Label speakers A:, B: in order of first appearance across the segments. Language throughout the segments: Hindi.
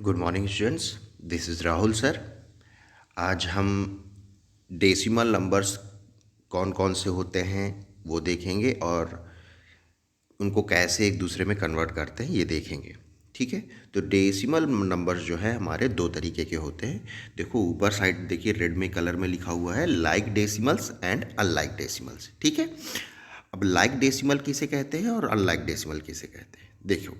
A: Good morning students, this is Rahul sir. आज हम डेसिमल नंबर्स कौन कौन से होते हैं वो देखेंगे और उनको कैसे एक दूसरे में कन्वर्ट करते हैं ये देखेंगे। ठीक है, तो डेसिमल नंबर्स जो है हमारे दो तरीके के होते हैं। देखो ऊपर साइड देखिए, रेड में कलर में लिखा हुआ है like decimals and unlike decimals. ठीक है, अब लाइक डेसिमल किसे कहते हैं और अनलाइक डेसिमल किसे कहते हैं देखो।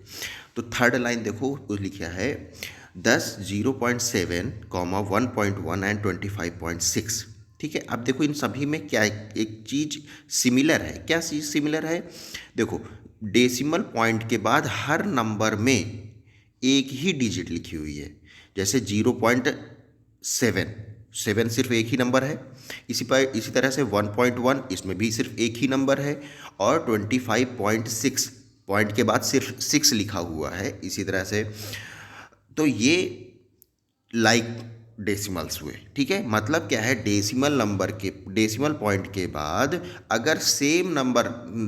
A: तो थर्ड लाइन देखो, वो लिखा है 10 0.7 कॉमा 1.1 एंड 25.6। ठीक है, अब देखो इन सभी में क्या एक चीज़ सिमिलर है। क्या चीज़ सिमिलर है? देखो डेसिमल पॉइंट के बाद हर नंबर में एक ही डिजिट लिखी हुई है। जैसे 0.7 7 सिर्फ एक ही नंबर है। इसी तरह से 1.1 इसमें भी सिर्फ एक ही नंबर है। और 25.6 पॉइंट के बाद सिर्फ 6 लिखा हुआ है। इसी तरह से तो ये लाइक डेसिमल्स हुए। ठीक है, मतलब क्या है, डेसिमल पॉइंट के बाद अगर सेम नंबर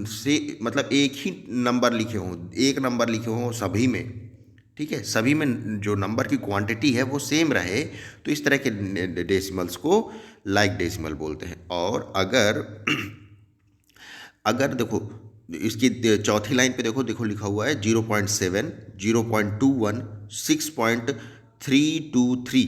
A: से मतलब एक ही नंबर लिखे हों, एक नंबर लिखे हों सभी में, ठीक है, सभी में जो नंबर की क्वांटिटी है वो सेम रहे, तो इस तरह के डेसिमल्स को लाइक डेसिमल बोलते हैं। और अगर अगर देखो इसकी चौथी लाइन पे देखो देखो लिखा हुआ है 0.7 0.21 6.323।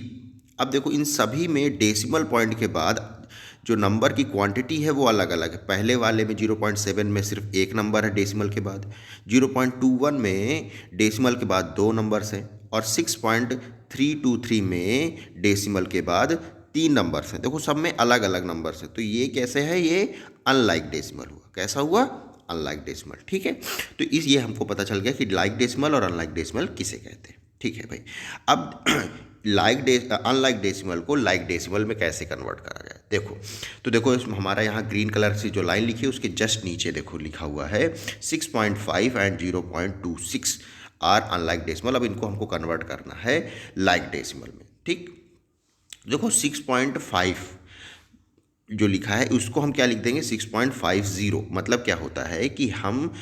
A: अब देखो इन सभी में डेसिमल पॉइंट के बाद जो नंबर की क्वांटिटी है वो अलग अलग है। पहले वाले में 0.7 में सिर्फ एक नंबर है डेसिमल के बाद, 0.21 में डेसिमल के बाद दो नंबर्स हैं, और 6.323 में डेसिमल के बाद तीन नंबर्स हैं। देखो सब में अलग अलग नंबर्स हैं, तो ये कैसे है, ये अनलाइक डेसिमल हुआ। कैसा हुआ? Unlike decimal. ठीक है, तो इस ये हमको पता चल गया कि लाइक डेसिमल और अनलाइक डेसिमल किसे कहते हैं। ठीक है भाई, अब अनलाइक डेसिमल को लाइक डेसिमल में कैसे कन्वर्ट करा जाए देखो। तो देखो हमारा यहाँ ग्रीन कलर से जो लाइन लिखी है उसके जस्ट नीचे देखो लिखा हुआ है 6.5 एंड 0.26 आर अनलाइक डेसिमल। अब इनको हमको कन्वर्ट करना है लाइक डेसिमल में। ठीक, देखो 6.5 जो लिखा है उसको हम क्या लिख देंगे, 6.50। मतलब क्या होता है कि हम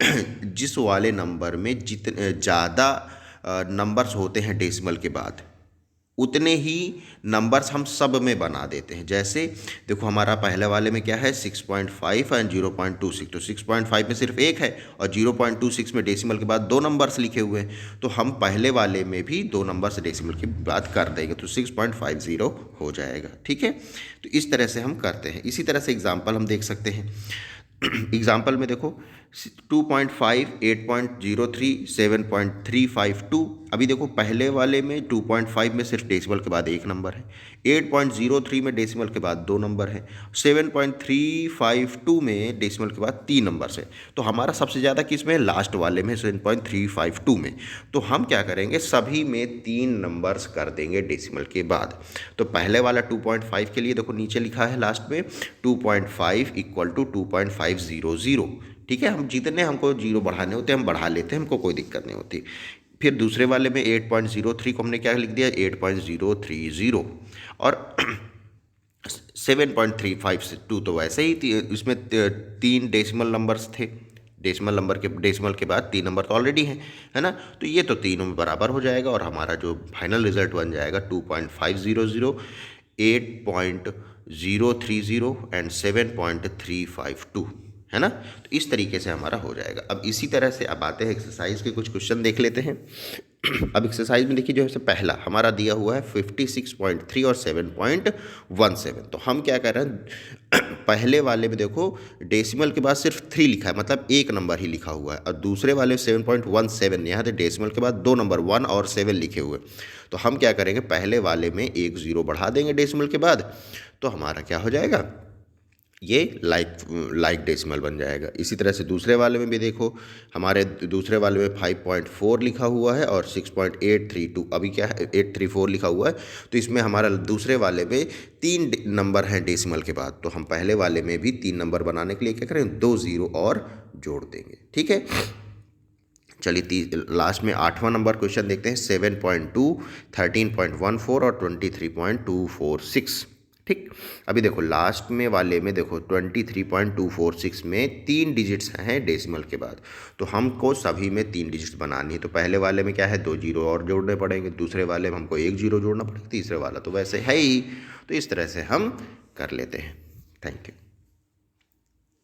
A: जिस वाले नंबर में जितने ज़्यादा नंबर्स होते हैं डेसिमल के बाद, उतने ही नंबर्स हम सब में बना देते हैं। जैसे देखो हमारा पहले वाले में क्या है 6.5 एंड 0.26, तो 6.5 में सिर्फ एक है और 0.26 में डेसिमल के बाद दो नंबर्स लिखे हुए हैं, तो हम पहले वाले में भी दो नंबर्स डेसिमल के बाद कर देंगे, तो 6.50 हो जाएगा। ठीक है, तो इस तरह से हम करते हैं। इसी तरह से एग्जाम्पल हम देख सकते हैं। एग्जाम्पल में देखो 2.5 8.03 7.352। अभी देखो पहले वाले में 2.5 में सिर्फ डेसिमल के बाद एक नंबर है, 8.03 में डेसिमल के बाद दो नंबर है, 7.352 में डेसिमल के बाद तीन नंबर है। तो हमारा सबसे ज़्यादा किस में है? लास्ट वाले में 7.352 में। तो हम क्या करेंगे, सभी में तीन नंबर्स कर देंगे डेसिमल के बाद। तो पहले वाला 2.5 के लिए देखो नीचे लिखा है लास्ट में 2.5 इक्वल टू 2.500। ठीक है, हम जितने हमको जीरो बढ़ाने होते हैं हम बढ़ा लेते हैं, हमको कोई दिक्कत नहीं होती। फिर दूसरे वाले में 8.03 को हमने क्या लिख दिया, 8.030। और 7.352 तो वैसे ही इसमें तीन डेसिमल नंबर्स थे। डेसिमल के बाद तीन नंबर तो ऑलरेडी हैं, है ना, तो ये तो तीनों में बराबर हो जाएगा और हमारा जो फाइनल रिजल्ट बन जाएगा 2.500 8.030 एंड 7.352, है ना। तो इस तरीके से हमारा हो जाएगा। अब इसी तरह से अब आते हैं एक्सरसाइज के कुछ क्वेश्चन देख लेते हैं। अब एक्सरसाइज में देखिए जो है पहला हमारा दिया हुआ है 56.3 और 7.17। तो हम क्या कर रहे हैं, पहले वाले में देखो डेसिमल के बाद सिर्फ 3 लिखा है, मतलब एक नंबर ही लिखा हुआ है, और दूसरे वाले 7.17 यहाँ पे डेसिमल के बाद दो नंबर 1 और 7 लिखे हुए। तो हम क्या करेंगे, पहले वाले में एक ज़ीरो बढ़ा देंगे डेसिमल के बाद, तो हमारा क्या हो जाएगा, ये लाइक डेसिमल बन जाएगा। इसी तरह से दूसरे वाले में भी देखो, हमारे दूसरे वाले में 5.4 लिखा हुआ है और 6.832, अभी क्या है 834 लिखा हुआ है, तो इसमें हमारा दूसरे वाले में तीन नंबर हैं डेसिमल के बाद, तो हम पहले वाले में भी तीन नंबर बनाने के लिए क्या करें, दो ज़ीरो और जोड़ देंगे। ठीक है, चलिए लास्ट में 8वां नंबर क्वेश्चन देखते हैं। 7.2 13.14 और 23.246। ठीक। अभी देखो लास्ट में वाले में देखो 23.246 में 3 डिजिट्स हैं डेसिमल के बाद, तो हमको सभी में 3 डिजिट्स बनानी है। तो पहले वाले में क्या है, 2 जीरो और जोड़ने पड़ेंगे, दूसरे वाले में हमको 1 जीरो जोड़ना पड़ेगा, तीसरे वाला तो वैसे है ही। तो इस तरह से हम कर लेते हैं। Thank you.